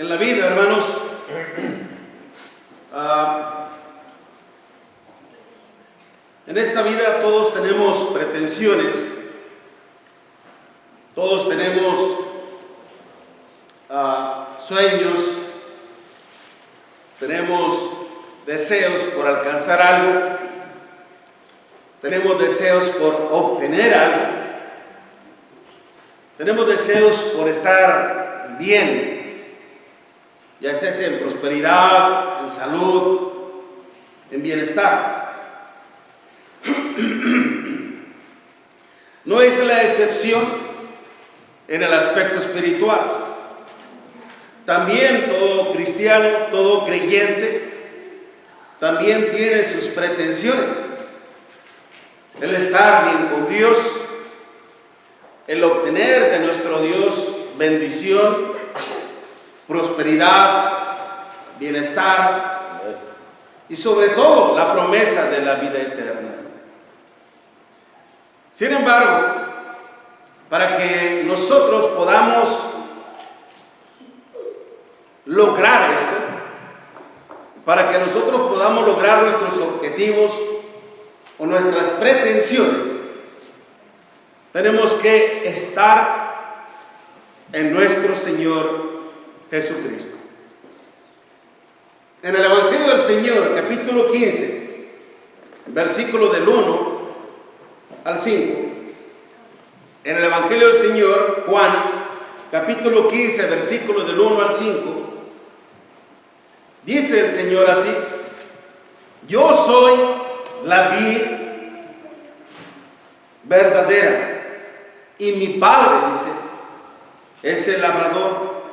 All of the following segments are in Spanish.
En la vida, hermanos, en esta vida todos tenemos pretensiones, todos tenemos sueños, tenemos deseos por alcanzar algo, tenemos deseos por obtener algo, tenemos deseos por estar bien, ya sea en prosperidad, en salud, en bienestar. No es la excepción en el aspecto espiritual. También todo cristiano, todo creyente, también tiene sus pretensiones. El estar bien con Dios, el obtener de nuestro Dios bendición, prosperidad, bienestar y sobre todo la promesa de la vida eterna. Sin embargo, para que nosotros podamos lograr esto, para que nosotros podamos lograr nuestros objetivos o nuestras pretensiones, tenemos que estar en nuestro Señor Jesucristo. En el Evangelio del Señor, capítulo 15, versículo del 1 al 5. En el Evangelio del Señor, Juan, capítulo 15, versículo del 1 al 5, dice el Señor así: yo soy la vid verdadera y mi Padre, dice, es el labrador.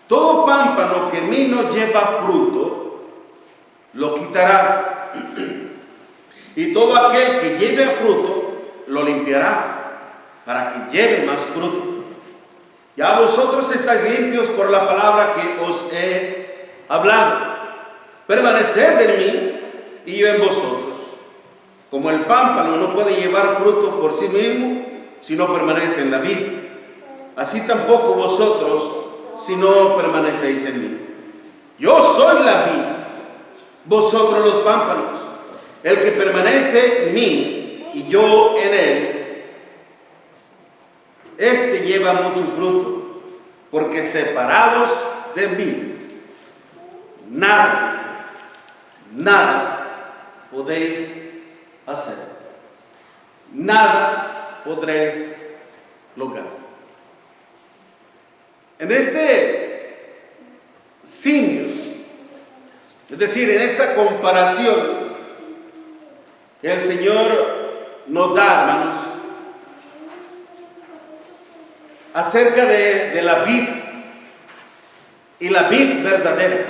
Todo pámpano que en mí no lleva fruto, lo quitará, y todo aquel que lleve fruto, lo limpiará, para que lleve más fruto. Ya vosotros estáis limpios por la palabra que os he hablado. Permaneced en mí y yo en vosotros. Como el pámpano no puede llevar fruto por sí mismo si no permanece en la vid, así tampoco vosotros si no permanecéis en mí. Yo soy la vid, vosotros los pámpanos. El que permanece en mí y yo en él, este lleva mucho fruto, porque separados de mí, nada, dice, nada podéis hacer, nada podréis lograr. En este símil, es decir, en esta comparación que el Señor nos da, hermanos, acerca de la vid y la vid verdadera,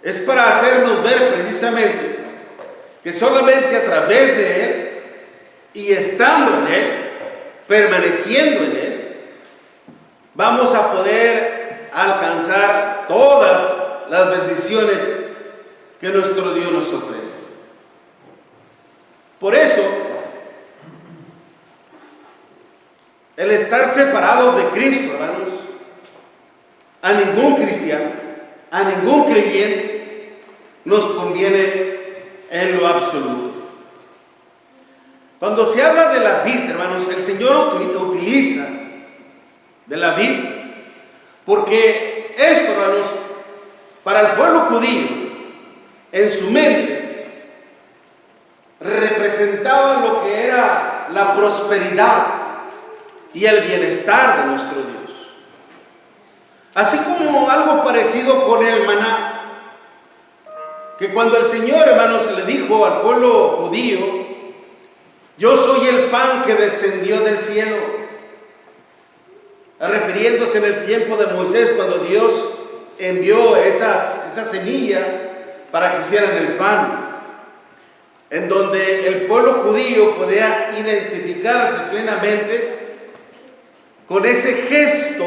es para hacernos ver precisamente que solamente a través de Él y estando en Él, permaneciendo en Él, vamos a poder alcanzar todas las bendiciones que nuestro Dios nos ofrece. Por eso, el estar separados de Cristo, hermanos, a ningún cristiano, a ningún creyente, nos conviene en lo absoluto. Cuando se habla de la vid, hermanos, el Señor utiliza de la vid, porque esto, hermanos, para el pueblo judío, en su mente, representaba lo que era la prosperidad y el bienestar de nuestro Dios. Así como algo parecido con el maná, que cuando el Señor, hermanos, le dijo al pueblo judío: yo soy el pan que descendió del cielo, refiriéndose en el tiempo de Moisés, cuando Dios envió esa semilla para que hicieran el pan, en donde el pueblo judío podía identificarse plenamente con ese gesto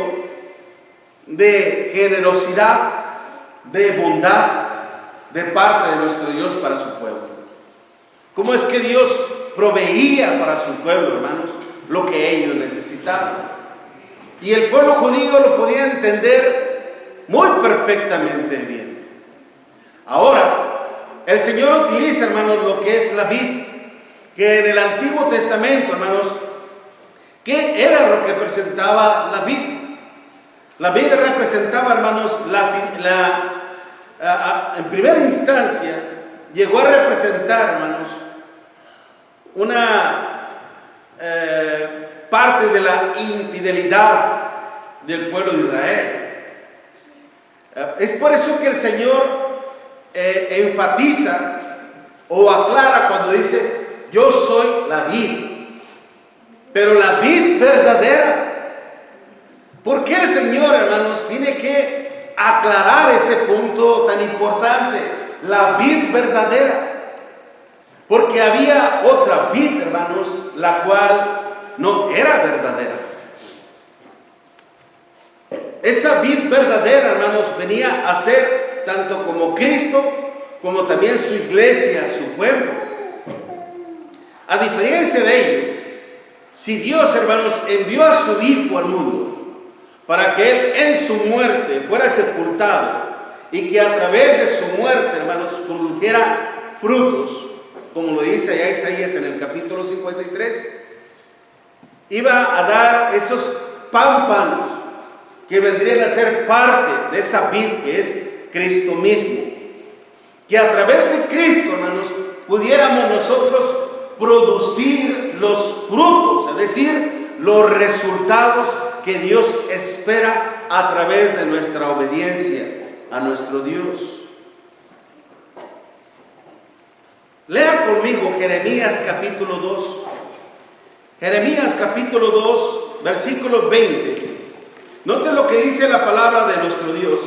de generosidad, de bondad de parte de nuestro Dios para su pueblo. ¿Cómo es que Dios proveía para su pueblo, hermanos, lo que ellos necesitaban? Y el pueblo judío lo podía entender muy perfectamente bien. Ahora, el Señor utiliza, hermanos, lo que es la vid, que en el Antiguo Testamento, hermanos, ¿qué era lo que representaba la vid? La vid representaba, hermanos, en primera instancia, llegó a representar, hermanos, una parte de la infidelidad del pueblo de Israel. Es por eso que el Señor enfatiza o aclara cuando dice: yo soy la vid, pero la vid verdadera. ¿Por qué el Señor, hermanos, tiene que aclarar ese punto tan importante? La vid verdadera. Porque había otra vid, hermanos, la cual no era verdadera. Esa vid verdadera, hermanos, venía a ser tanto como Cristo, como también su iglesia, su pueblo. A diferencia de ello, si Dios, hermanos, envió a su Hijo al mundo para que Él en su muerte fuera sepultado y que a través de su muerte, hermanos, produjera frutos, como lo dice allá Isaías en el capítulo 53, iba a dar esos pámpanos que vendrían a ser parte de esa vid que es Cristo mismo. Que a través de Cristo, hermanos, pudiéramos nosotros producir los frutos, es decir, los resultados que Dios espera a través de nuestra obediencia a nuestro Dios. Lea conmigo Jeremías capítulo 2. Jeremías capítulo 2, versículo 20. Note lo que dice la palabra de nuestro Dios.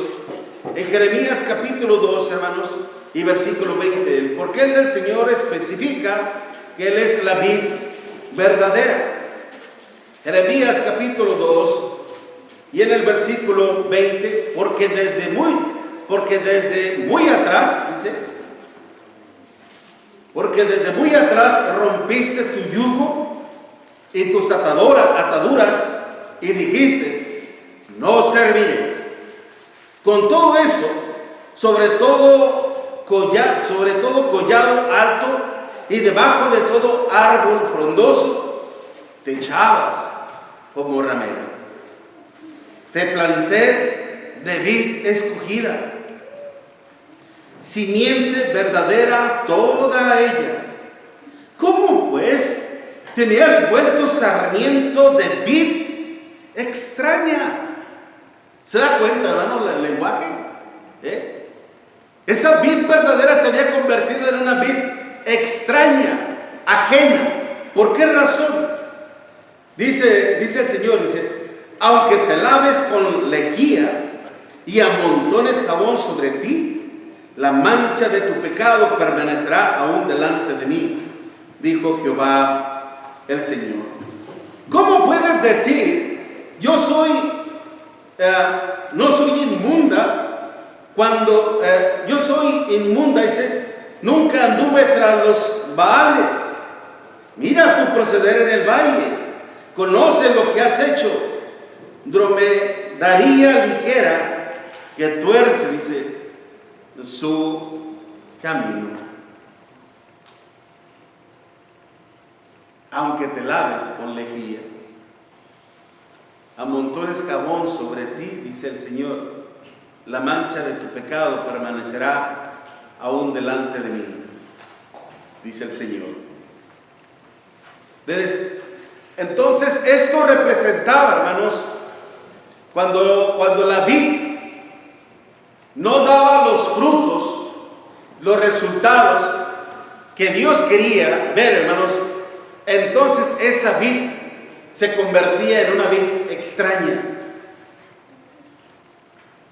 En Jeremías capítulo 2, hermanos, y versículo 20. Porque el Señor especifica que Él es la vid verdadera. Jeremías capítulo 2, y en el versículo 20, porque desde muy atrás, dice, porque desde muy atrás rompiste tu yugo y tus ataduras y dijiste: no serviré. Con todo eso, sobre todo collado alto y debajo de todo árbol frondoso, te echabas como ramera. Te planté de vid escogida, simiente verdadera toda ella. ¿Cómo pues te has vuelto sarmiento de vid extraña? ¿Se da cuenta, hermano, el lenguaje? Esa vid verdadera se había convertido en una vid extraña, ajena. ¿Por qué razón? Dice el Señor, aunque te laves con lejía y amontones jabón sobre ti, la mancha de tu pecado permanecerá aún delante de mí, dijo Jehová el Señor. ¿Cómo puedes decir, yo no soy inmunda, cuando yo soy inmunda? Dice, nunca anduve tras los Baales. Mira tu proceder en el valle, conoce lo que has hecho. Dromedaría ligera que tuerce, dice, su camino. Aunque te laves con lejía, amontones jabón sobre ti, dice el Señor, la mancha de tu pecado permanecerá aún delante de mí, dice el Señor. Entonces esto representaba, hermanos, cuando la vid no daba los frutos, los resultados que Dios quería ver, hermanos, entonces esa vid se convertía en una vid extraña,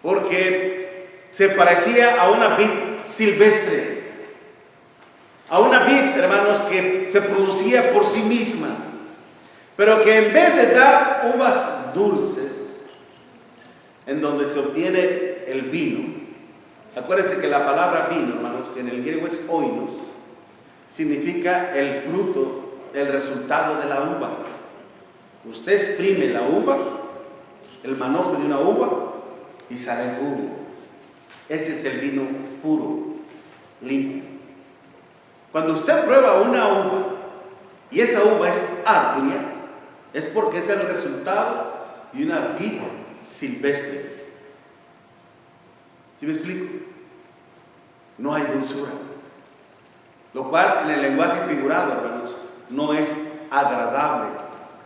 porque se parecía a una vid silvestre, a una vid, hermanos, que se producía por sí misma, pero que en vez de dar uvas dulces, en donde se obtiene el vino. Acuérdense que la palabra vino, hermanos, que en el griego es oinos, significa el fruto, el resultado de la uva. Usted exprime la uva el manojo de una uva y sale el jugo. Ese es el vino puro, limpio. Cuando usted prueba una uva y esa uva es agria, es porque es el resultado de una vid silvestre. ¿Sí me explico? No hay dulzura. Lo cual en el lenguaje figurado, hermanos, no es agradable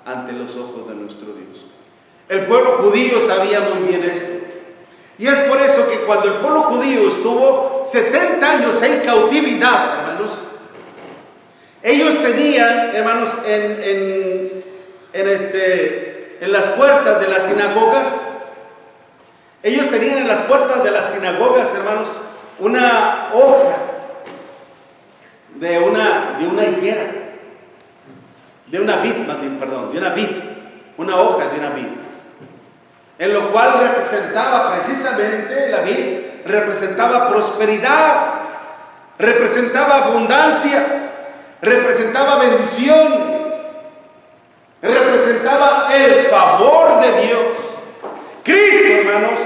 ante los ojos de nuestro Dios. El pueblo judío sabía muy bien esto. Y es por eso que cuando el pueblo judío estuvo 70 años en cautividad, hermanos, ellos tenían, hermanos, en las puertas de las sinagogas, ellos tenían en las puertas de las sinagogas, hermanos, una hoja de una higuera, de una vid, una hoja de una vid, en lo cual representaba precisamente la vid, representaba prosperidad, representaba abundancia, representaba bendición, representaba el favor de Dios. Cristo, hermanos,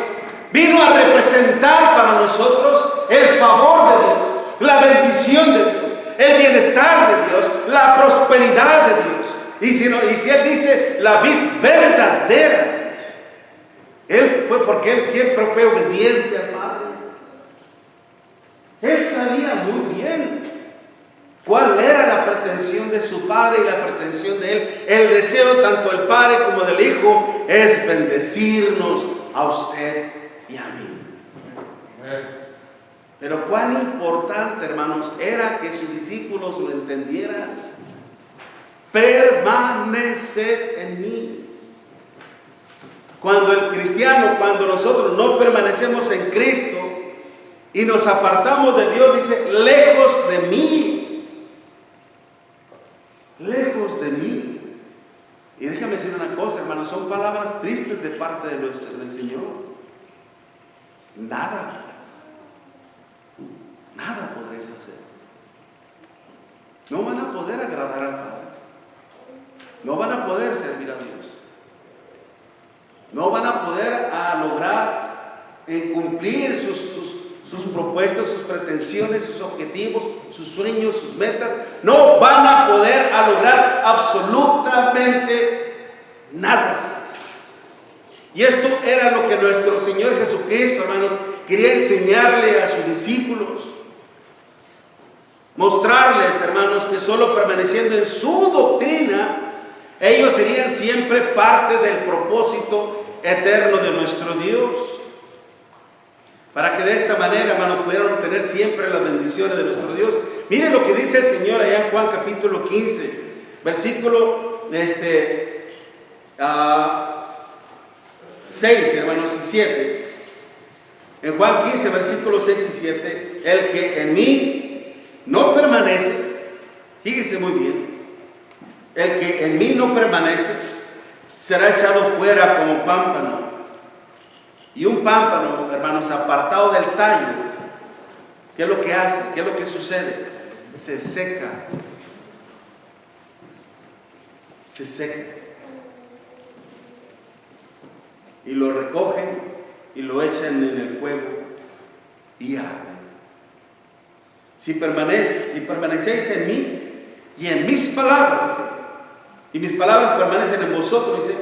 vino a representar para nosotros el favor de Dios, la bendición de Dios, el bienestar de Dios, la prosperidad de Dios. Y si Él dice la vid verdadera, Él fue porque Él siempre fue obediente al Padre. Él sabía muy bien cuál era la pretensión de su Padre y la pretensión de Él. El deseo tanto del Padre como del Hijo es bendecirnos a usted y a mí. Pero cuán importante, hermanos, era que sus discípulos lo entendieran. Permaneced en mí. Cuando el cristiano, cuando nosotros no permanecemos en Cristo y nos apartamos de Dios, dice, lejos de mí. Lejos de mí. Y déjame decir una cosa, hermanos, son palabras tristes de parte del Señor. Nada podréis hacer. No van a poder agradar al Padre. No van a poder servir a Dios. No van a poder lograr cumplir sus propuestas, sus pretensiones, sus objetivos, sus sueños, sus metas. No van a poder lograr absolutamente nada. Y esto era lo que nuestro Señor Jesucristo, hermanos, quería enseñarle a sus discípulos. Mostrarles, hermanos, que solo permaneciendo en su doctrina, ellos serían siempre parte del propósito eterno de nuestro Dios. Para que de esta manera, hermanos, pudieran obtener siempre las bendiciones de nuestro Dios. Miren lo que dice el Señor allá en Juan capítulo 15, versículo 6, hermanos, y 7. En Juan 15, versículos 6 y 7, el que en mí no permanece, fíjese muy bien, el que en mí no permanece será echado fuera como pámpano. Y un pámpano, hermanos, apartado del tallo, ¿qué es lo que hace? ¿Qué es lo que sucede? Se seca. Se seca. Y lo recogen y lo echan en el fuego y arden. Si permanecéis en mí y en mis palabras, dice, y mis palabras permanecen en vosotros, dice,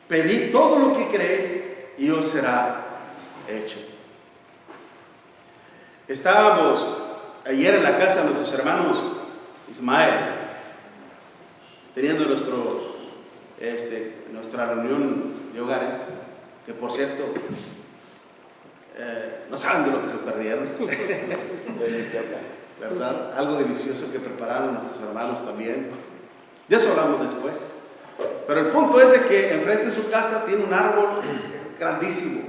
pedid todo lo que creéis y os será hecho. Estábamos ayer en la casa de nuestros hermanos Ismael, teniendo nuestra reunión de hogares, que por cierto, no saben de lo que se perdieron, ¿verdad? Algo delicioso que prepararon nuestros hermanos también. De eso hablamos después. Pero el punto es de que enfrente de su casa tiene un árbol grandísimo.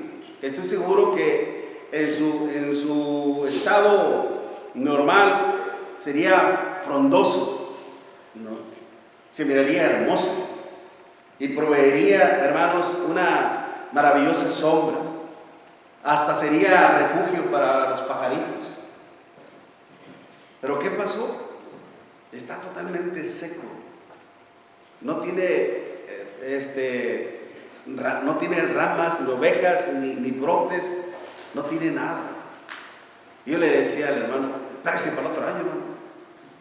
Estoy seguro que en su estado normal sería frondoso, ¿no? Se miraría hermoso y proveería, hermanos, una maravillosa sombra. Hasta sería refugio para los pajaritos. Pero ¿qué pasó? Está totalmente seco. no tiene, no tiene ramas, ni ovejas, ni brotes, no tiene nada. Yo le decía al hermano, espérese para el otro año, hermano.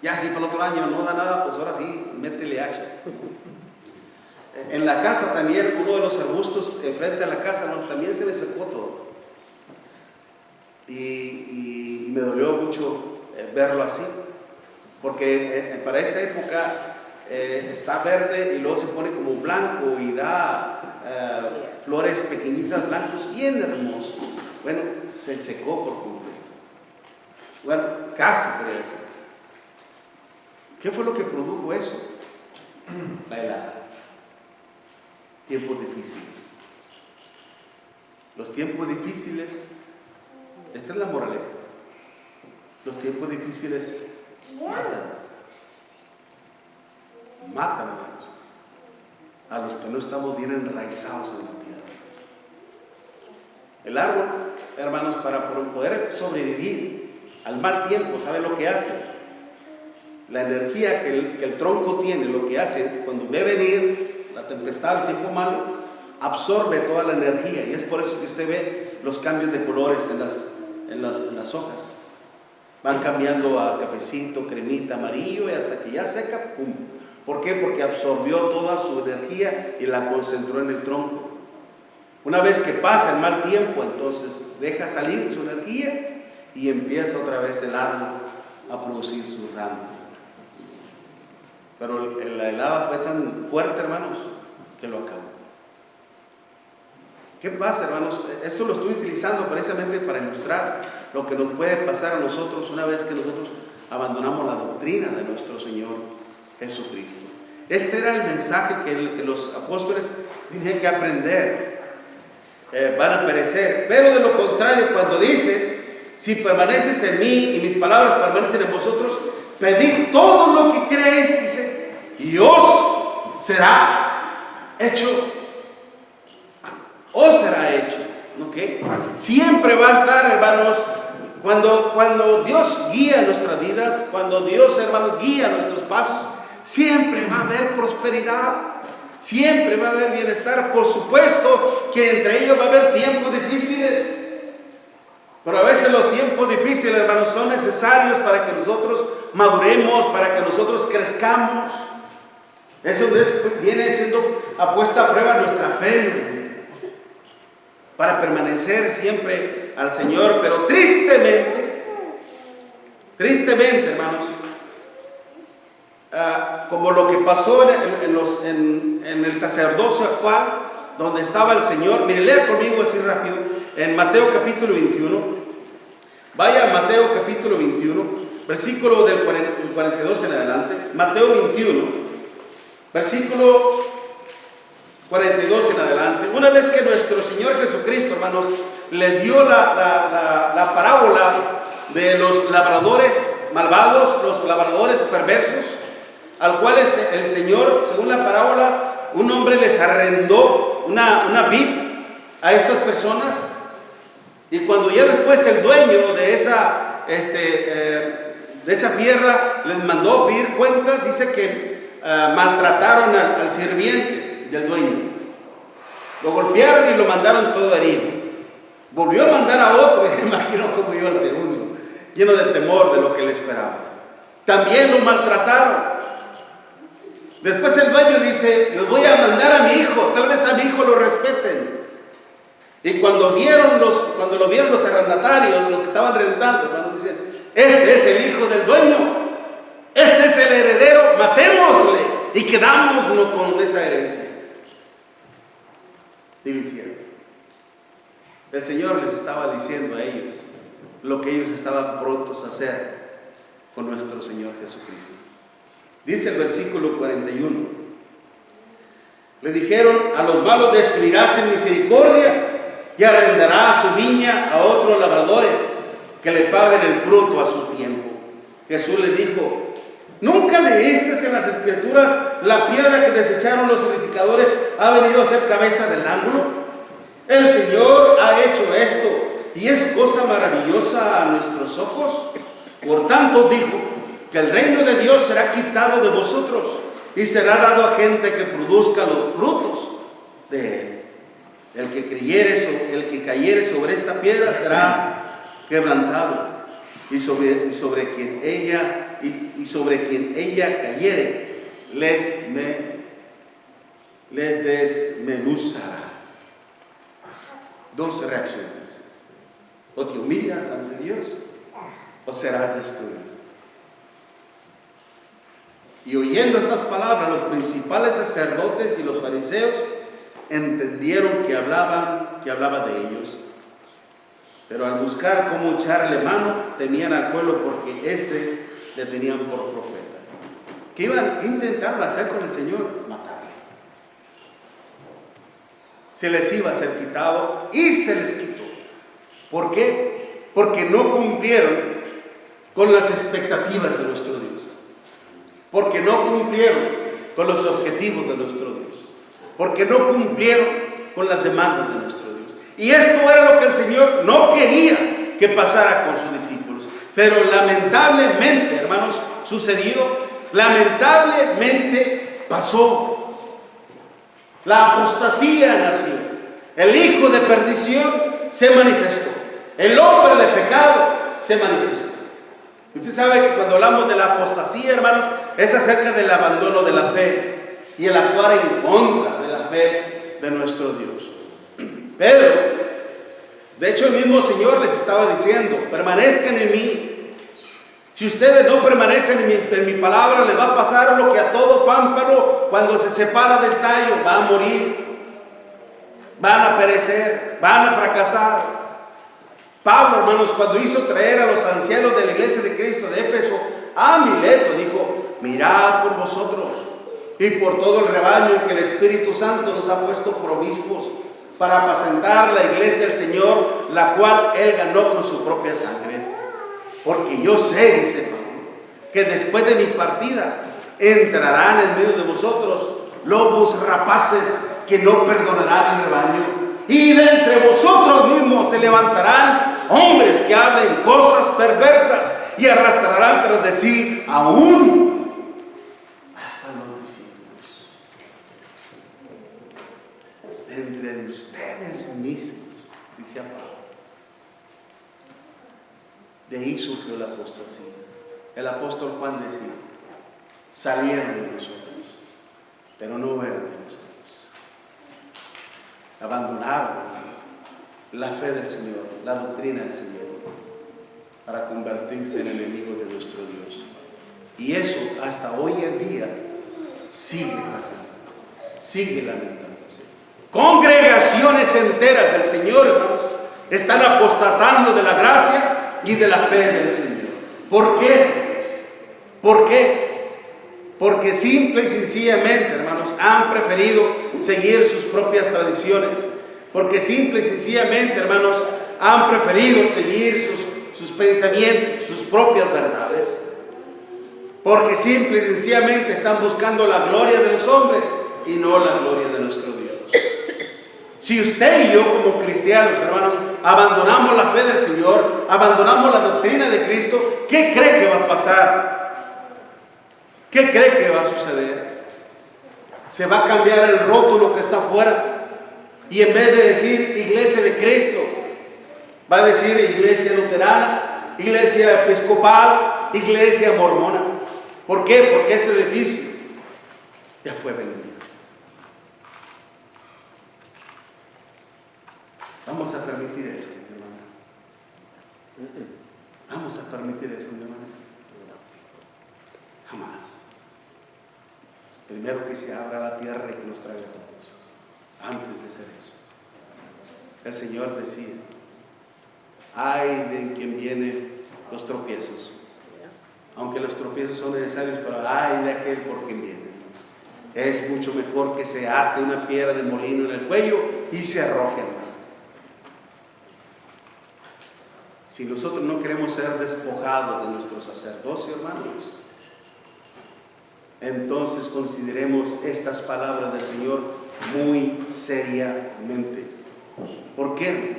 Ya si para el otro año no da nada, pues ahora sí, métele hacha. En la casa también, uno de los arbustos enfrente a la casa, ¿no? También se me secó todo. Y me dolió mucho verlo así, porque para esta época está verde y luego se pone como blanco y da flores pequeñitas blancos, bien hermoso. Bueno, se secó por completo. Bueno, casi podría decir. ¿Qué fue lo que produjo eso? La helada. Tiempos difíciles. Los tiempos difíciles, esta es la moraleja. Los tiempos difíciles matan a los que no estamos bien enraizados en la tierra. El árbol, hermanos, para poder sobrevivir al mal tiempo, ¿sabe lo que hace? La energía que el tronco tiene, lo que hace cuando ve venir la tempestad, el tiempo malo, absorbe toda la energía, y es por eso que usted ve los cambios de colores en las hojas. Van cambiando a cafecito, cremita, amarillo, y hasta que ya seca, ¡pum! ¿Por qué? Porque absorbió toda su energía y la concentró en el tronco. Una vez que pasa el mal tiempo, entonces deja salir su energía y empieza otra vez el árbol a producir sus ramas. Pero la helada fue tan fuerte, hermanos, que lo acabó. ¿Qué pasa, hermanos? Esto lo estoy utilizando precisamente para ilustrar lo que nos puede pasar a nosotros una vez que nosotros abandonamos la doctrina de nuestro Señor Jesucristo. Este era el mensaje que los apóstoles tenían que aprender. Van a perecer, pero de lo contrario, cuando dice, si permaneces en mí y mis palabras permanecen en vosotros, pedid todo lo que queréis, dice, y os será hecho. Os será hecho. ¿Okay? Siempre va a estar, hermanos, cuando Dios guía nuestras vidas, cuando Dios, hermanos, guía nuestros pasos, siempre va a haber prosperidad, siempre va a haber bienestar. Por supuesto que entre ellos va a haber tiempos difíciles, pero a veces los tiempos difíciles, hermanos, son necesarios para que nosotros maduremos, para que nosotros crezcamos. Eso viene siendo apuesta a prueba nuestra fe, para permanecer siempre al Señor. Pero tristemente, hermanos, como lo que pasó en el sacerdocio actual, donde estaba el Señor. Mire, lea conmigo así rápido, en Mateo capítulo 21. Vaya a Mateo capítulo 21, versículo del 42 en adelante. Mateo 21, versículo 42 en adelante. Una vez que nuestro Señor Jesucristo, hermanos, le dio la parábola de los labradores malvados, los labradores perversos, al cual el Señor, según la parábola, un hombre les arrendó una vid a estas personas, y cuando ya después el dueño de esa tierra les mandó pedir cuentas, dice que maltrataron al sirviente del dueño, lo golpearon y lo mandaron todo herido. Volvió a mandar a otro, y imagino cómo iba el segundo, lleno de temor de lo que le esperaba. También lo maltrataron. Después el dueño dice, les voy a mandar a mi hijo, tal vez a mi hijo lo respeten. Y cuando lo vieron los arrendatarios, los que estaban rentando, hermanos, dicen, este es el hijo del dueño, este es el heredero, matémosle y quedámonos con esa herencia. Y lo hicieron. El Señor les estaba diciendo a ellos lo que ellos estaban prontos a hacer con nuestro Señor Jesucristo. Dice el versículo 41. Le dijeron, a los malos destruirás en misericordia y arrendará su viña a otros labradores que le paguen el fruto a su tiempo. Jesús le dijo, ¿nunca leíste en las Escrituras la piedra que desecharon los edificadores ha venido a ser cabeza del ángulo? El Señor ha hecho esto y es cosa maravillosa a nuestros ojos. Por tanto dijo que el reino de Dios será quitado de vosotros y será dado a gente que produzca los frutos de él. El que cayere sobre esta piedra será quebrantado, y sobre quien ella cayere les desmenuzará. Dos reacciones: o te humillas ante Dios o serás destruido. Y oyendo estas palabras, los principales sacerdotes y los fariseos entendieron que hablaba de ellos. Pero al buscar cómo echarle mano, temían al pueblo porque le tenían por profeta. ¿Qué intentaron hacer con el Señor? Matarle. Se les iba a ser quitado y se les quitó. ¿Por qué? Porque no cumplieron con las expectativas de nuestro Dios. Porque no cumplieron con los objetivos de nuestro Dios. Porque no cumplieron con las demandas de nuestro Dios. Y esto era lo que el Señor no quería que pasara con sus discípulos. Pero lamentablemente, hermanos, sucedió. Lamentablemente pasó. La apostasía nació. El hijo de perdición se manifestó. El hombre de pecado se manifestó. Usted sabe que cuando hablamos de la apostasía, hermanos, es acerca del abandono de la fe y el actuar en contra de la fe de nuestro Dios. Pedro, de hecho, el mismo Señor les estaba diciendo: permanezcan en mí. Si ustedes no permanecen en mi palabra, les va a pasar lo que a todo pámpano cuando se separa del tallo: va a morir, van a perecer, van a fracasar. Pablo, hermanos, cuando hizo traer a los ancianos de la iglesia de Cristo de Éfeso a Mileto, dijo: mirad por vosotros y por todo el rebaño que el Espíritu Santo nos ha puesto por obispos para apacentar la iglesia del Señor, la cual Él ganó con su propia sangre. Porque yo sé, dice Pablo, que después de mi partida entrarán en medio de vosotros lobos rapaces que no perdonarán el rebaño. Y de entre vosotros mismos se levantarán hombres que hablen cosas perversas y arrastrarán tras de sí aún hasta los discípulos. De entre ustedes mismos, dice Pablo. De ahí surgió la apostasía. El apóstol Juan decía: salieron de nosotros, pero no eran de nosotros. Abandonaron la fe del Señor, la doctrina del Señor, para convertirse en enemigos de nuestro Dios. Y eso hasta hoy en día sigue pasando, sigue lamentándose. Congregaciones enteras del Señor, hermanos, están apostatando de la gracia y de la fe del Señor. ¿Por qué? ¿Por qué? Porque simple y sencillamente, hermanos, han preferido seguir sus propias tradiciones. Porque simple y sencillamente, hermanos, han preferido seguir sus pensamientos, sus propias verdades. Porque simple y sencillamente están buscando la gloria de los hombres y no la gloria de nuestro Dios. Si usted y yo como cristianos, hermanos, abandonamos la fe del Señor, abandonamos la doctrina de Cristo, ¿qué cree que va a pasar? ¿Qué cree que va a suceder? Se va a cambiar el rótulo que está afuera, y en vez de decir iglesia de Cristo, va a decir iglesia luterana, iglesia episcopal, iglesia mormona. ¿Por qué? Porque este edificio ya fue vendido. Vamos a permitir eso, mi hermano. Vamos a permitir eso, mi hermano. Jamás. Primero que se abra la tierra y que nos traiga a todos. Antes de hacer eso, el Señor decía: ay de quien vienen los tropiezos. Aunque los tropiezos son necesarios, pero ay de aquel por quien viene. Es mucho mejor que se ate una piedra de molino en el cuello y se arroje al mar. Si nosotros no queremos ser despojados de nuestro sacerdocio, hermanos, entonces consideremos estas palabras del Señor muy seriamente. ¿Por qué, hermanos?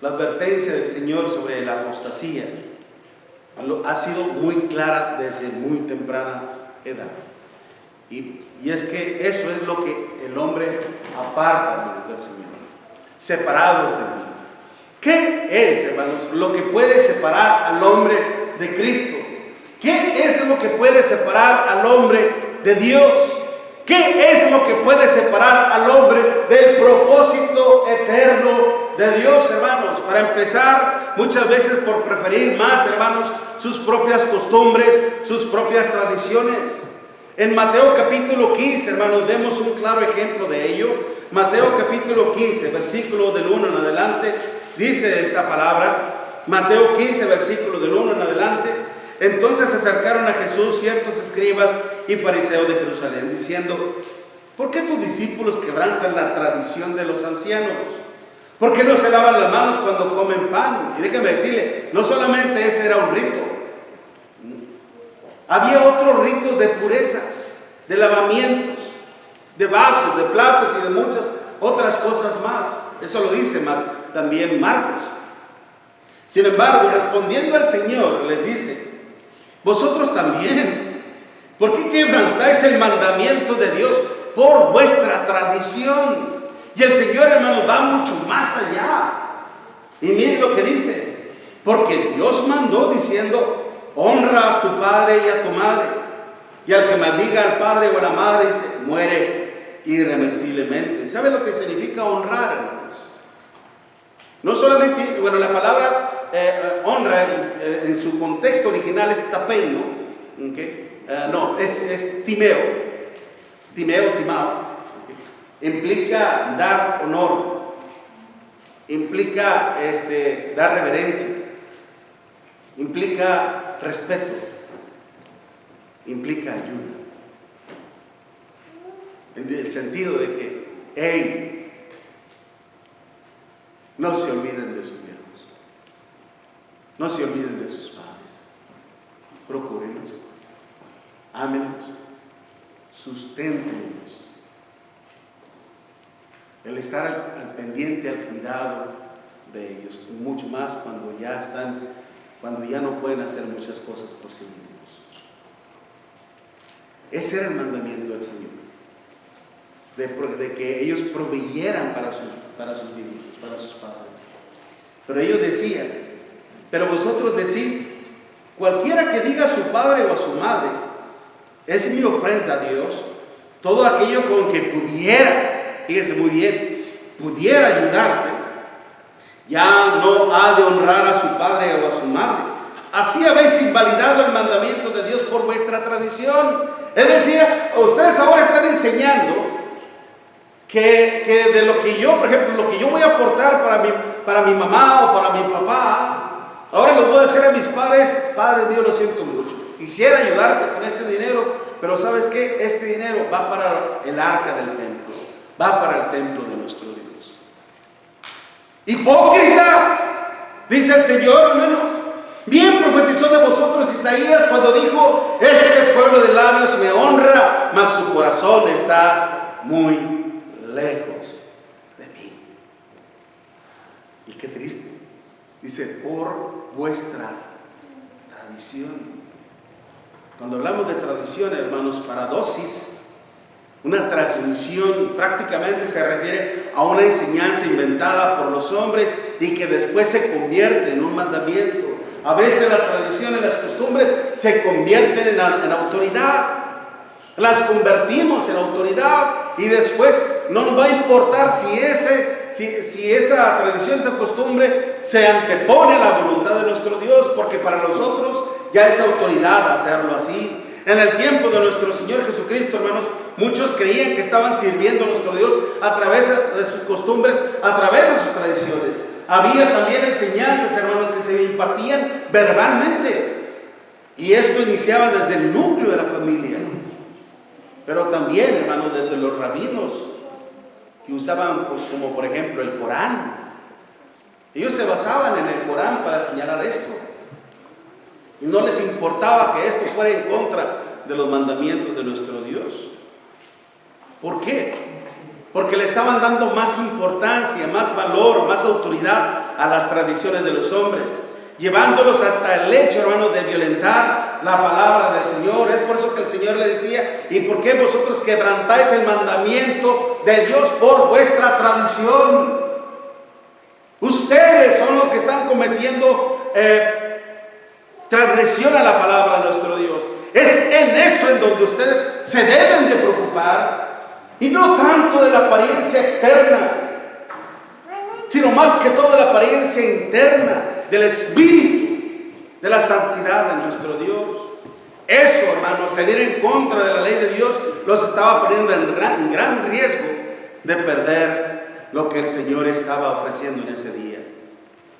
La advertencia del Señor sobre la apostasía ha sido muy clara desde muy temprana edad. Y es que eso es lo que el hombre aparta del Señor, separados de mí. ¿Qué es, hermanos, lo que puede separar al hombre de Cristo? ¿Qué es lo que puede separar al hombre de Dios? ¿Qué es lo que puede separar al hombre del propósito eterno de Dios, hermanos? Para empezar, muchas veces por preferir más, hermanos, sus propias costumbres, sus propias tradiciones. En Mateo capítulo 15, hermanos, vemos un claro ejemplo de ello. Mateo capítulo 15, versículo del 1 en adelante, dice esta palabra. Mateo 15, versículo del 1 en adelante. Entonces se acercaron a Jesús ciertos escribas y fariseos de Jerusalén, diciendo: ¿por qué tus discípulos quebrantan la tradición de los ancianos? ¿Por qué no se lavan las manos cuando comen pan? Y déjeme decirle, no solamente ese era un rito, había otros ritos de purezas, de lavamientos, de vasos, de platos y de muchas otras cosas más. Eso lo dice también Marcos. Sin embargo, respondiendo al Señor, les dice: vosotros también, ¿por qué quebrantáis el mandamiento de Dios por vuestra tradición? Y el Señor, hermanos, va mucho más allá. Y miren lo que dice: porque Dios mandó diciendo: honra a tu padre y a tu madre, y al que maldiga al padre o a la madre, dice, muere irreversiblemente. ¿Sabe lo que significa honrar, hermanos? No solamente, bueno, la palabra honra en su contexto original es tapei, ¿no? ¿Okay? No, es timeo. Timao. Implica dar honor, implica dar reverencia, implica respeto, implica ayuda. En el sentido de que, hey, no se olviden de sus viejos, no se olviden de sus padres, procúrenlos, ámenlos, susténtenlos. El estar al pendiente, al cuidado de ellos, y mucho más cuando ya no pueden hacer muchas cosas por sí mismos. Ese era el mandamiento del Señor, de que ellos proveyeran para sus viejitos, para sus padres. Pero ellos decían: pero vosotros decís, cualquiera que diga a su padre o a su madre, es mi ofrenda a Dios, todo aquello con que pudiera, fíjense muy bien, pudiera ayudarte, ya no ha de honrar a su padre o a su madre. Así habéis invalidado el mandamiento de Dios por vuestra tradición. Es decir, ustedes ahora están enseñando que de lo que yo, por ejemplo, lo que yo voy a aportar para mi mamá o para mi papá, ahora lo voy a decir a mis padres: Padre Dios, lo siento mucho, quisiera ayudarte con este dinero, pero ¿sabes qué? Este dinero va para el arca del templo, va para el templo de nuestro Dios. ¡Hipócritas!, dice el Señor, hermanos. Bien profetizó de vosotros Isaías cuando dijo: este pueblo de labios me honra, mas su corazón está muy lejos de mí. Y qué triste. Dice: por vuestra tradición. Cuando hablamos de tradición, hermanos, paradosis, una transmisión, prácticamente se refiere a una enseñanza inventada por los hombres y que después se convierte en un mandamiento. A veces las tradiciones, las costumbres se convierten en autoridad. Las convertimos en autoridad y después no nos va a importar si esa tradición, esa costumbre se antepone a la voluntad de nuestro Dios, porque para nosotros ya es autoridad hacerlo así. En el tiempo de nuestro Señor Jesucristo, hermanos, muchos creían que estaban sirviendo a nuestro Dios a través de sus costumbres, a través de sus tradiciones. Había también enseñanzas, hermanos, que se impartían verbalmente. Y esto iniciaba desde el núcleo de la familia. Pero también, hermanos, desde los rabinos, que usaban, pues, como por ejemplo el Corán. Ellos se basaban en el Corán para señalar esto. Y no les importaba que esto fuera en contra de los mandamientos de nuestro Dios. ¿Por qué? Porque le estaban dando más importancia, más valor, más autoridad a las tradiciones de los hombres. llevándolos hasta el hecho, hermanos, de violentar la palabra del Señor. Es por eso que el Señor le decía: ¿y por qué vosotros quebrantáis el mandamiento de Dios por vuestra tradición? Ustedes son los que están cometiendo transgresión a la palabra de nuestro Dios. Es en eso en donde ustedes se deben de preocupar, y no tanto de la apariencia externa, sino más que todo de la apariencia interna, del espíritu, de la santidad de nuestro Dios. Eso, hermanos, venir en contra de la ley de Dios, los estaba poniendo en gran riesgo de perder lo que el Señor estaba ofreciendo en ese día: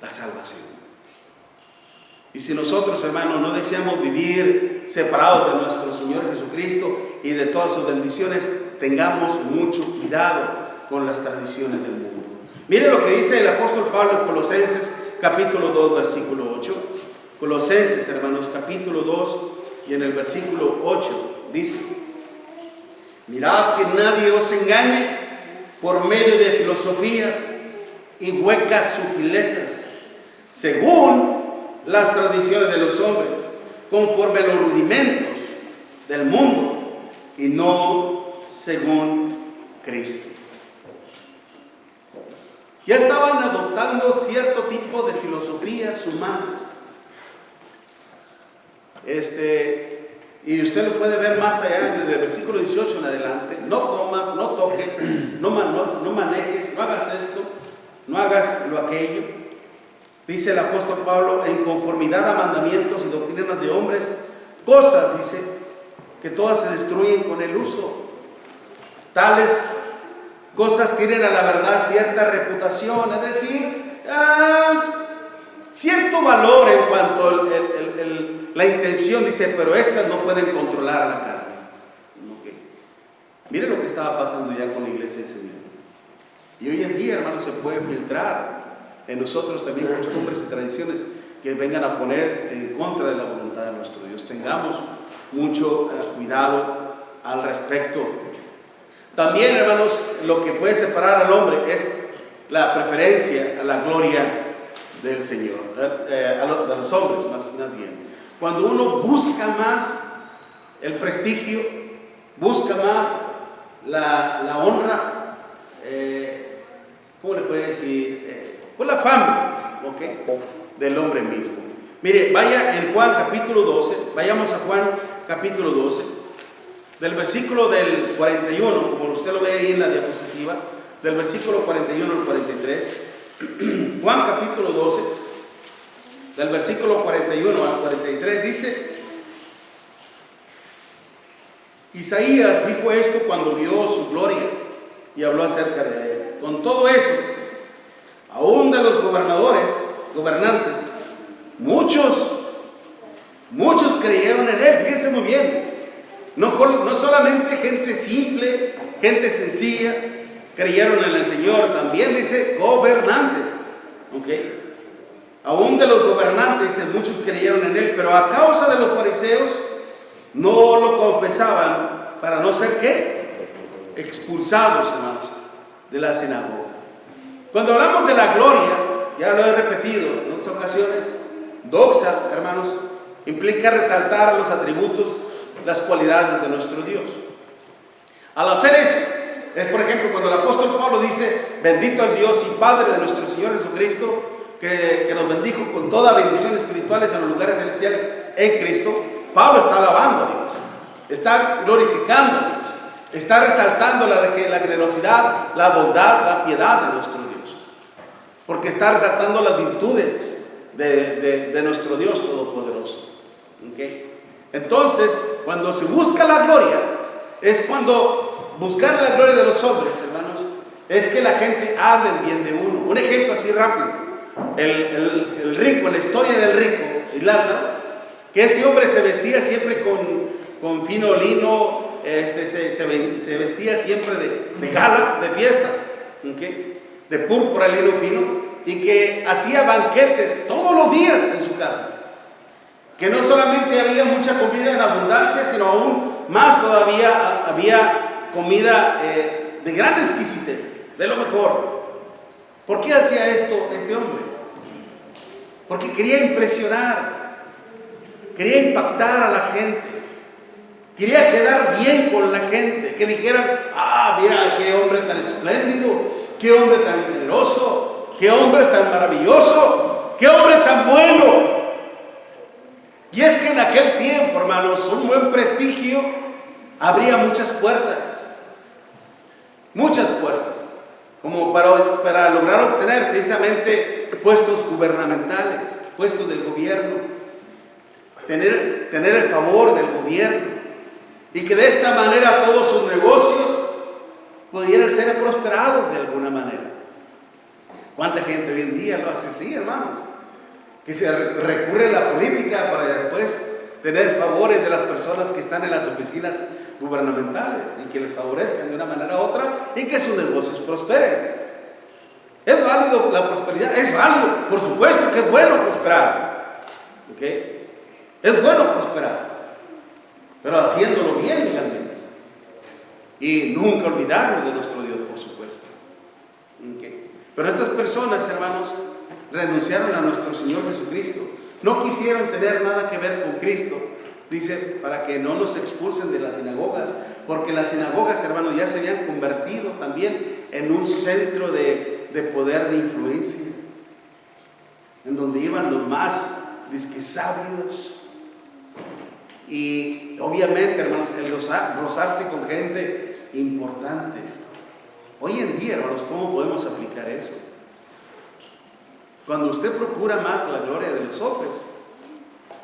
la salvación. Y si nosotros, hermanos, no deseamos vivir separados de nuestro Señor Jesucristo y de todas sus bendiciones, tengamos mucho cuidado con las tradiciones del mundo. Mire lo que dice el apóstol Pablo en Colosenses capítulo 2, versículo 8. Colosenses, hermanos, capítulo 2 y en el versículo 8 dice: mirad que nadie os engañe por medio de filosofías y huecas sutilezas, según las tradiciones de los hombres, conforme a los rudimentos del mundo, y no según Cristo. Ya estaban adoptando cierto tipo de filosofías humanas. Y usted lo puede ver más allá en el versículo 18 en adelante: no comas, no toques, no manejes, no hagas esto, no hagas lo aquello. Dice el apóstol Pablo: en conformidad a mandamientos y doctrinas de hombres, cosas, dice, que todas se destruyen con el uso. Tales cosas tienen a la verdad cierta reputación, es decir, cierto valor en cuanto a la intención, dice, pero estas no pueden controlar a la carne. Okay. Mire lo que estaba pasando ya con la iglesia del Señor. Y hoy en día, hermanos, se puede filtrar en nosotros también costumbres y tradiciones que vengan a poner en contra de la voluntad de nuestro Dios. Tengamos mucho cuidado al respecto. También, hermanos, lo que puede separar al hombre es la preferencia a la gloria del Señor, a los hombres más bien. Cuando uno busca más el prestigio, busca más la honra, ¿cómo le puede decir? Pues la fama, ¿okay? Del hombre mismo. Mire, vaya en Juan capítulo 12, vayamos a Juan capítulo 12, del versículo del 41, como usted lo ve ahí en la diapositiva, del versículo 41 al 43. Juan capítulo 12, del versículo 41 al 43, dice: Isaías dijo esto cuando vio su gloria y habló acerca de él. Con todo eso, dice, aún de los gobernantes, muchos creyeron en él. Fíjense muy bien, no solamente gente simple, gente sencilla creyeron en el Señor, también dice gobernantes, ¿okay? Aún de los gobernantes, muchos creyeron en él, pero a causa de los fariseos no lo confesaban para no ser ¿qué? Expulsados, hermanos, de la sinagoga. Cuando hablamos de la gloria, ya lo he repetido en otras ocasiones, doxa, hermanos, implica resaltar los atributos, las cualidades de nuestro Dios. Al hacer eso, es por ejemplo cuando el apóstol Pablo dice: bendito el Dios y Padre de nuestro Señor Jesucristo, que nos bendijo con toda bendición espirituales en los lugares celestiales en Cristo. Pablo está alabando a Dios, está glorificando a Dios, está resaltando la generosidad, la bondad, la piedad de nuestro Dios, porque está resaltando las virtudes de nuestro Dios Todopoderoso. ¿Okay? Entonces, cuando se busca la gloria, es cuando buscar la gloria de los hombres, hermanos, es que la gente hable bien de uno. Un ejemplo así rápido: el rico, la historia del rico y Lázaro, que este hombre se vestía siempre con fino lino, se vestía siempre de gala, de fiesta, ¿okay? De púrpura, lino fino, y que hacía banquetes todos los días en su casa, que no solamente había mucha comida en abundancia, sino aún más todavía había comida de gran exquisitez, de lo mejor. ¿Por qué hacía esto este hombre? porque quería impresionar, quería impactar a la gente, quería quedar bien con la gente, que dijeran, ah, mira qué hombre tan espléndido, qué hombre tan generoso, qué hombre tan maravilloso, qué hombre tan bueno. Y es que en aquel tiempo, hermanos, un buen prestigio abría muchas puertas, como para lograr obtener precisamente puestos gubernamentales, puestos del gobierno, tener el favor del gobierno, y que de esta manera todos sus negocios pudieran ser prosperados de alguna manera. ¿Cuánta gente hoy en día lo hace así, hermanos? Que se recurre a la política para después tener favores de las personas que están en las oficinas gubernamentales y que les favorezcan de una manera u otra y que sus negocios prosperen. ¿Es válido la prosperidad? Es válido, por supuesto que es bueno prosperar. ¿Ok? Es bueno prosperar, pero haciéndolo bien legalmente. Y nunca olvidarnos de nuestro Dios, por supuesto. ¿Okay? Pero estas personas, hermanos, renunciaron a nuestro Señor Jesucristo. No quisieron tener nada que ver con Cristo. Dice, para que no nos expulsen de las sinagogas, porque las sinagogas, hermanos, ya se habían convertido también en un centro de poder, de influencia, en donde iban los más sabios. Y obviamente, hermanos, el rozarse con gente importante. Hoy en día, hermanos, ¿cómo podemos aplicar eso? Cuando usted procura más la gloria de los hombres,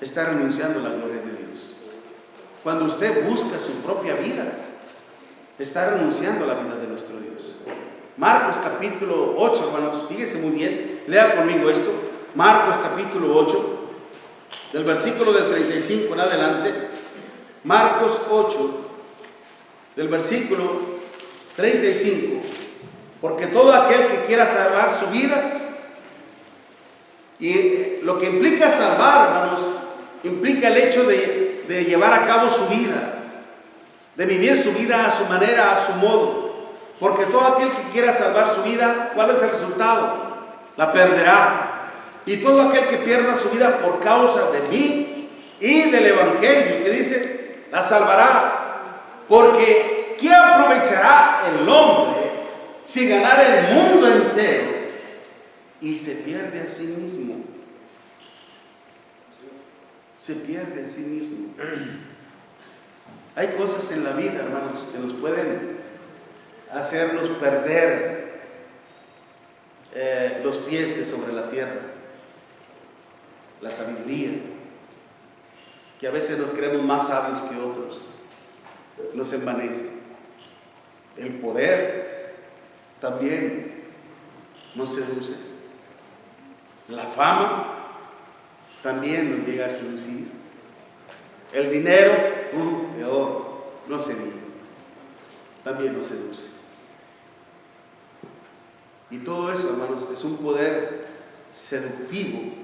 está renunciando a la gloria de Dios. Cuando usted busca su propia vida, está renunciando a la vida de nuestro Dios. Marcos capítulo 8, hermanos, fíjese muy bien, lea conmigo esto. Marcos capítulo 8, del versículo del 35 en adelante. Marcos 8, del versículo 35. Porque todo aquel que quiera salvar su vida, y lo que implica salvar, hermanos, implica el hecho de llevar a cabo su vida, de vivir su vida a su manera, a su modo. Porque todo aquel que quiera salvar su vida, ¿cuál es el resultado? La perderá. Y todo aquel que pierda su vida por causa de mí y del Evangelio, que dice, la salvará. Porque ¿qué aprovechará el hombre si ganara el mundo entero y se pierde a sí mismo? Se pierde a sí mismo. Hay cosas en la vida, hermanos, que nos pueden hacernos perder los pies de sobre la tierra. La sabiduría, que a veces nos creemos más sabios que otros, nos envanece. El poder también nos seduce. La fama también nos llega a seducir. El dinero, peor, no se diga, también nos seduce. Y todo eso, hermanos, es un poder seductivo,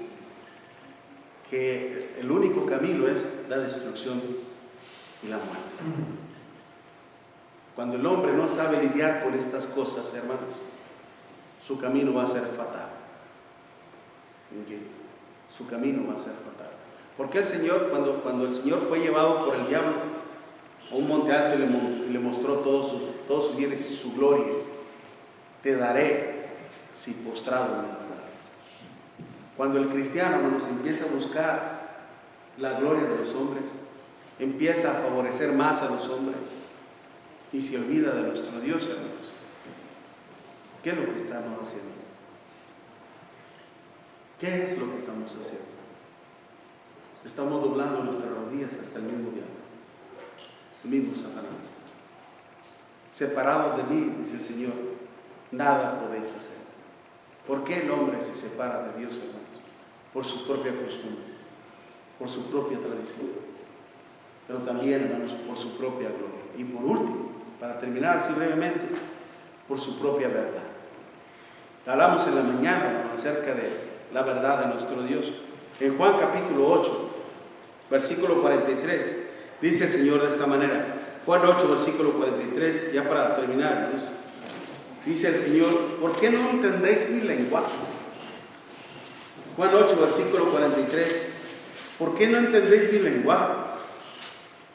que el único camino es la destrucción y la muerte. Cuando el hombre no sabe lidiar con estas cosas, hermanos, su camino va a ser fatal. ¿Okay? Su camino va a ser fatal. Porque el Señor, cuando el Señor fue llevado por el diablo a un monte alto y le mostró todos sus bienes y su gloria, te daré si postrado me adorares. Cuando el cristiano, hermanos, empieza a buscar la gloria de los hombres, empieza a favorecer más a los hombres y se olvida de nuestro Dios, hermanos, ¿qué es lo que estamos haciendo? ¿Qué es lo que estamos haciendo? Estamos doblando nuestras rodillas hasta el mismo diablo, el mismo Satanás. Separados de mí, dice el Señor, nada podéis hacer. ¿Por qué el hombre se separa de Dios, hermanos? Por su propia costumbre, por su propia tradición, pero también, hermanos, por su propia gloria. Y por último, para terminar así brevemente, por su propia verdad. Hablamos en la mañana, hermanos, acerca de la verdad de nuestro Dios. En Juan capítulo 8, versículo 43, dice el Señor de esta manera. Juan 8, versículo 43, ya para terminar, hermanos. Dice el Señor, ¿por qué no entendéis mi lenguaje? Juan 8, versículo 43. ¿Por qué no entendéis mi lenguaje?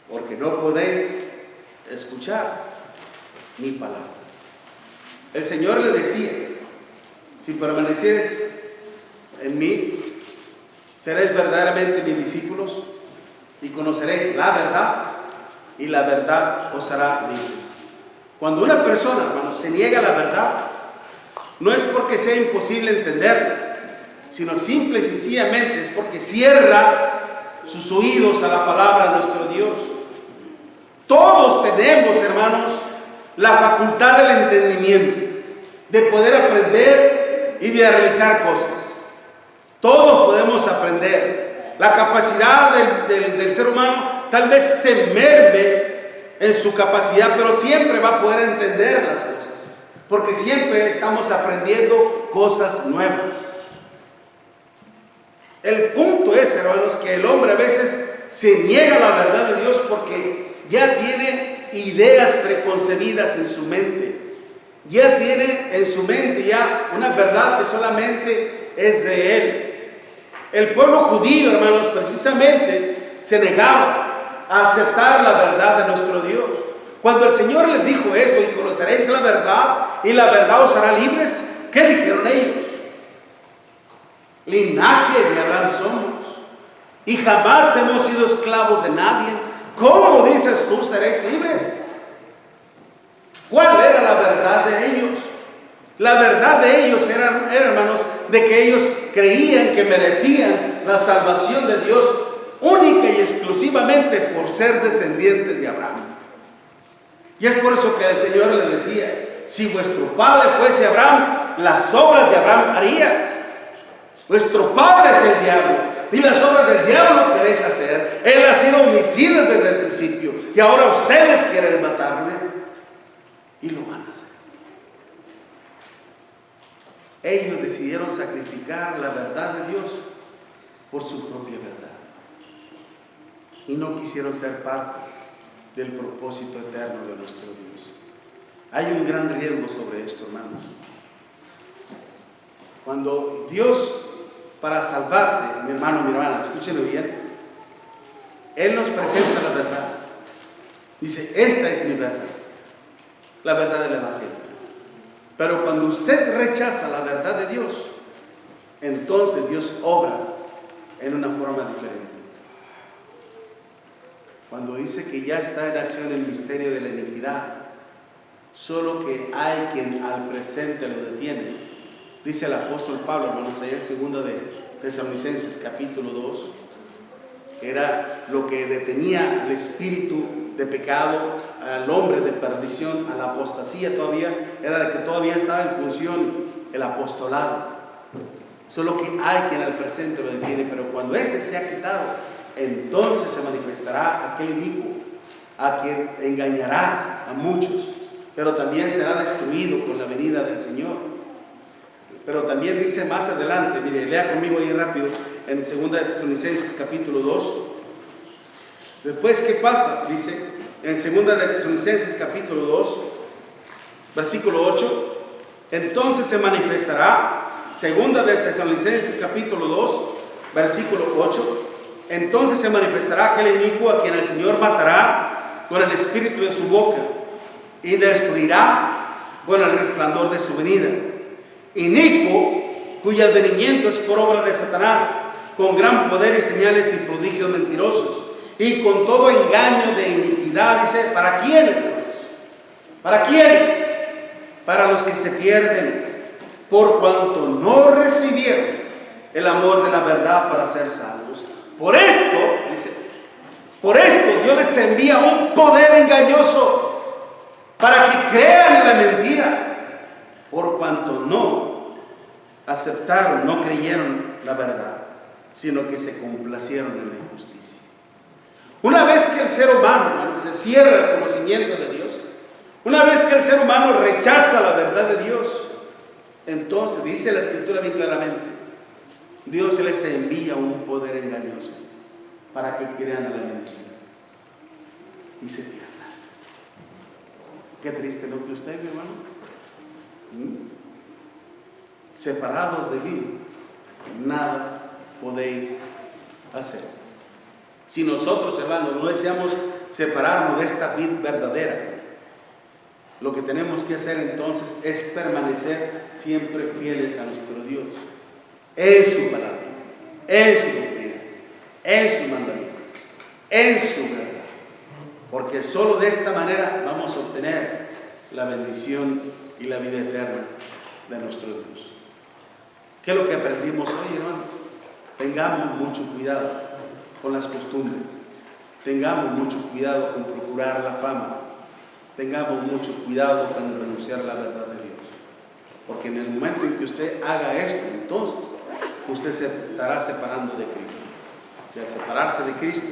Porque no podéis escuchar mi palabra. El Señor le decía: si permanecieres en mí, seréis verdaderamente mis discípulos y conoceréis la verdad, y la verdad os hará libres. Cuando una persona, hermanos, se niega a la verdad, no es porque sea imposible entenderla, sino simple y sencillamente es porque cierra sus oídos a la palabra de nuestro Dios. Todos tenemos, hermanos, la facultad del entendimiento, de poder aprender y de realizar cosas. Todos podemos aprender. La capacidad del ser humano tal vez se merme en su capacidad, pero siempre va a poder entender las cosas, porque siempre estamos aprendiendo cosas nuevas. El punto es, hermanos, que el hombre a veces se niega a la verdad de Dios porque ya tiene ideas preconcebidas en su mente. Ya tiene en su mente ya una verdad que solamente es de él. El pueblo judío, hermanos, precisamente se negaba a aceptar la verdad de nuestro Dios. Cuando el Señor les dijo eso: y conoceréis la verdad, y la verdad os hará libres, ¿qué dijeron ellos? Linaje de Abraham somos, y jamás hemos sido esclavos de nadie. ¿Cómo dices tú seréis libres? ¿Cuál era la verdad de ellos? La verdad de ellos era, hermanos, de que ellos creían que merecían la salvación de Dios única y exclusivamente por ser descendientes de Abraham. Y es por eso que el Señor les decía: si vuestro padre fuese Abraham, las obras de Abraham harías. Vuestro padre es el diablo, y las obras del diablo queréis hacer. Él ha sido homicida desde el principio, y ahora ustedes quieren matarme, y lo van a hacer. Ellos decidieron sacrificar la verdad de Dios por su propia verdad, y no quisieron ser parte del propósito eterno de nuestro Dios. Hay un gran riesgo sobre esto, hermanos. Cuando Dios, para salvarte, mi hermano, mi hermana, escúchenlo bien, Él nos presenta la verdad. Dice: esta es mi verdad, la verdad del Evangelio. Pero cuando usted rechaza la verdad de Dios, entonces Dios obra en una forma diferente. Cuando dice que ya está en acción el misterio de la iniquidad, solo que hay quien al presente lo detiene. Dice el apóstol Pablo, hermanos, allá en 2 de Tesalonicenses capítulo 2, que era lo que detenía al espíritu de pecado, al hombre de perdición, a la apostasía todavía, era de que todavía estaba en función el apostolado. Solo que hay quien al presente lo detiene, pero cuando éste se ha quitado, entonces se manifestará aquel inicuo, a quien engañará a muchos, pero también será destruido con la venida del Señor. Pero también dice más adelante, mire, lea conmigo ahí rápido, en 2 de Tesalonicenses capítulo 2. Después, ¿qué pasa? Dice, en 2 de Tesalonicenses capítulo 2, versículo 8, entonces se manifestará, 2 de Tesalonicenses capítulo 2, versículo 8, entonces se manifestará aquel inicuo a quien el Señor matará con el espíritu de su boca y destruirá con el resplandor de su venida. Inicuo, cuyo advenimiento es por obra de Satanás, con gran poder y señales y prodigios mentirosos, y con todo engaño de iniquidad. Dice: ¿para quiénes, hermanos? ¿Para quiénes? Para los que se pierden, por cuanto no recibieron el amor de la verdad para ser salvos. Por esto, dice, por esto Dios les envía un poder engañoso para que crean en la mentira, por cuanto no aceptaron, no creyeron la verdad, sino que se complacieron en la injusticia. Una vez que el ser humano, hermanos, se cierra el conocimiento de Dios, una vez que el ser humano rechaza la verdad de Dios, entonces dice la Escritura bien claramente: Dios les envía un poder engañoso para que crean a la mentira y se pierdan. Qué triste lo que usted, mi hermano. Separados de mí, nada podéis hacer. Si nosotros, hermanos, no deseamos separarnos de esta vid verdadera, lo que tenemos que hacer entonces es permanecer siempre fieles a nuestro Dios, en su palabra, en su doctrina, en sus mandamientos, en su verdad. Porque solo de esta manera vamos a obtener la bendición y la vida eterna de nuestro Dios. ¿Qué es lo que aprendimos hoy, hermanos? Tengamos mucho cuidado con las costumbres, tengamos mucho cuidado con procurar la fama, tengamos mucho cuidado con renunciar a la verdad de Dios. Porque en el momento en que usted haga esto, entonces usted se estará separando de Cristo. Y al separarse de Cristo,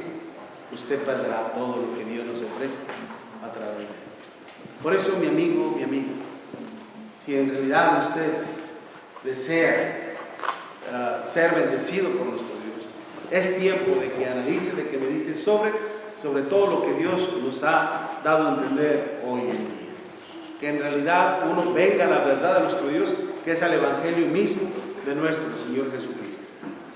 usted perderá todo lo que Dios nos ofrece a través de él. Por eso, mi amigo, si en realidad usted desea ser bendecido por nuestro Dios, es tiempo de que analice, de que medite sobre todo lo que Dios nos ha dado a entender hoy en día. Que en realidad uno venga a la verdad de nuestro Dios, que es el Evangelio mismo de nuestro Señor Jesucristo.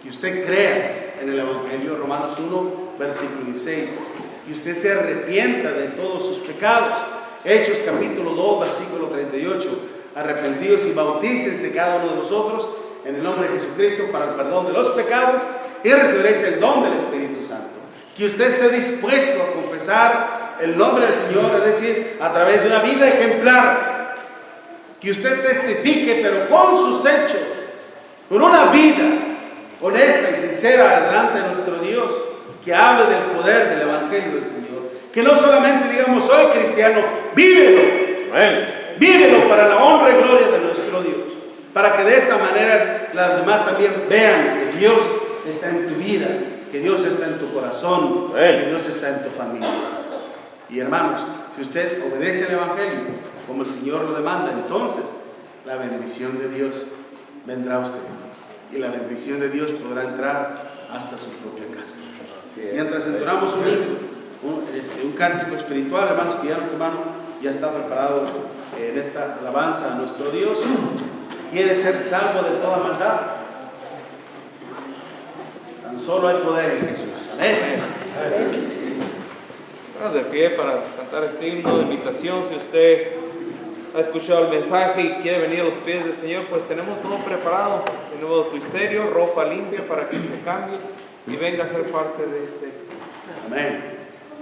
Que usted crea en el Evangelio, Romanos 1, versículo 16. Que usted se arrepienta de todos sus pecados. Hechos capítulo 2, versículo 38. Arrepentidos y bautícense cada uno de vosotros en el nombre de Jesucristo para el perdón de los pecados y recibiréis el don del Espíritu Santo. Que usted esté dispuesto a confesar el nombre del Señor, es decir, a través de una vida ejemplar. Que usted testifique, pero con sus hechos, con una vida honesta y sincera delante de nuestro Dios, que hable del poder del Evangelio del Señor. Que no solamente digamos, soy cristiano, vívelo. Vívelo para la honra y gloria de nuestro Dios. Para que de esta manera las demás también vean que Dios está en tu vida, que Dios está en tu corazón, que Dios está en tu familia. Y hermanos, si usted obedece al Evangelio como el Señor lo demanda, entonces la bendición de Dios vendrá a usted. Y la bendición de Dios podrá entrar hasta su propia casa. Mientras entonamos un cántico espiritual, hermanos, que ya nuestro hermano ya está preparado en esta alabanza a nuestro Dios. ¿Quiere ser salvo de toda maldad? Tan solo hay poder en Jesús. Amén. Estamos de pie para cantar este himno de invitación. Si usted ha escuchado el mensaje y quiere venir a los pies del Señor, pues tenemos todo preparado. De nuevo twisterio, ropa limpia para que se cambie y venga a ser parte de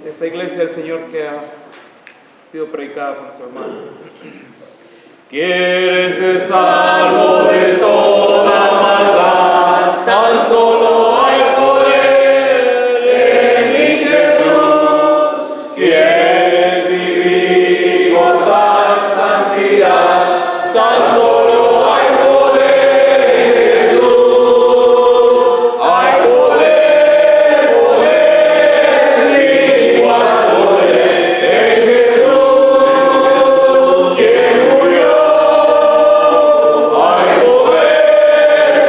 esta iglesia del Señor que ha sido predicada por nuestro hermano. ¿Quieres ser salvo de toda maldad? Tan solo hay poder en mi Jesús. ¿Quieres vivir y gozar santidad? Tan solo hay poder en Jesús. Hay poder, poder, sin igual poder en Jesús, quien murió. Hay poder,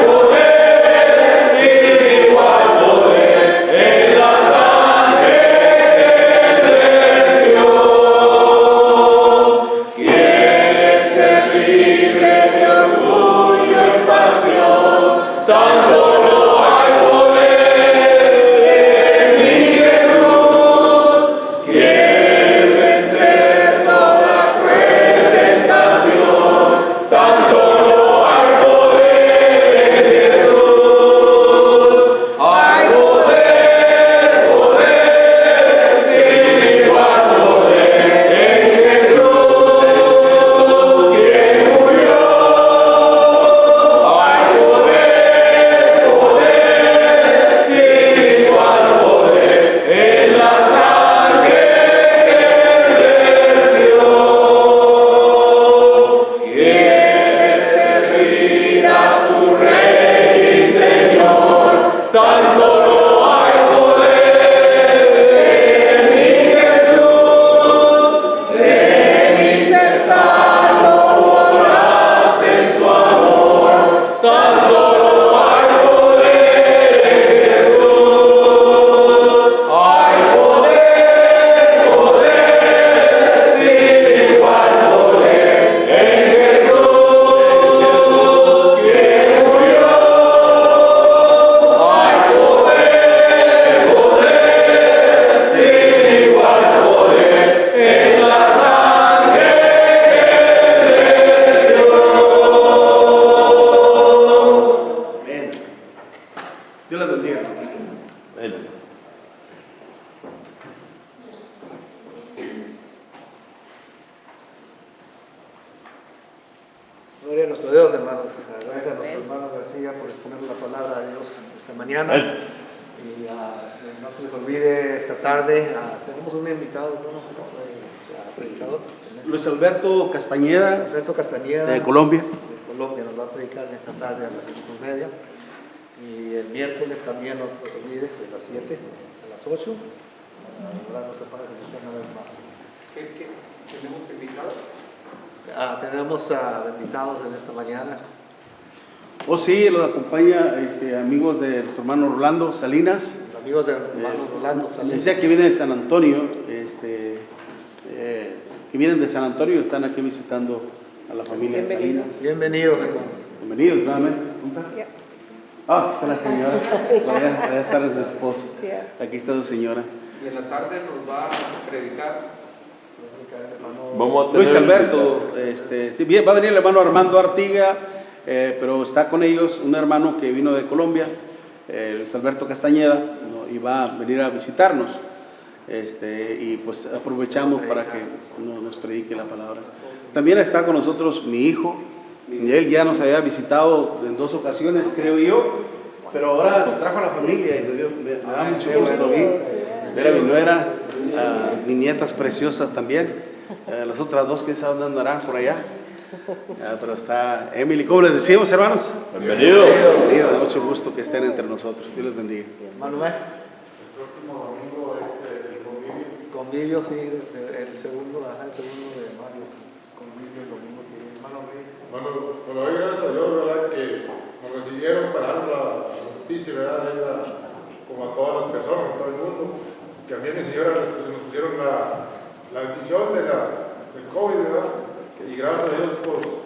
nuestro Dios, hermanos. Gracias a nuestro hermano García por exponer la palabra de Dios esta mañana. Y no se les olvide esta tarde, tenemos un invitado, predicador. Luis Alberto Castañeda, Alberto Castañeda, de Colombia. De Colombia, nos va a predicar esta tarde a las 5:30. Y el miércoles también no se les olvide, de las 7 a las 8. Ahora nuestro Padre Celestial una vez más. ¿Tenemos invitados? Tenemos invitados en esta mañana. Oh sí, los acompaña amigos de nuestro hermano Rolando Salinas. Amigos de hermano Rolando Salinas. Decía que vienen de San Antonio, que vienen de San Antonio y están aquí visitando a la familia Salinas. Bienvenidos, hermanos. Bienvenidos nuevamente. Aquí está la señora. Allá está su esposo. Aquí está su señora. Y en la tarde nos va a predicar Luis Alberto, sí, bien, va a venir el hermano Armando Artiga, pero está con ellos un hermano que vino de Colombia, Luis Alberto Castañeda, ¿no? Y va a venir a visitarnos, y pues aprovechamos para que nos predique la palabra. También está con nosotros mi hijo, y él ya nos había visitado en 2 ocasiones, creo yo, pero ahora se trajo a la familia y me da mucho gusto ver a mi nuera, a mis nietas preciosas también. Las otras 2 que saben dónde andarán por allá. Pero está Emily. ¿Cómo les decimos, hermanos? Bienvenido. Bienvenido, de mucho gusto que estén entre nosotros. Dios les bendiga. Hermano Max. El próximo domingo es el convivio. Convivio, sí, el segundo de mayo. Convivio el domingo que viene. Hermano Rey. Bueno, pues doy gracias a Dios, ¿verdad? Que nos recibieron para dar la noticia, ¿verdad? Como a todas las personas, a todo el mundo. Que a mí y mi señora se nos pusieron la bendición del COVID, ¿verdad? Y gracias a Dios por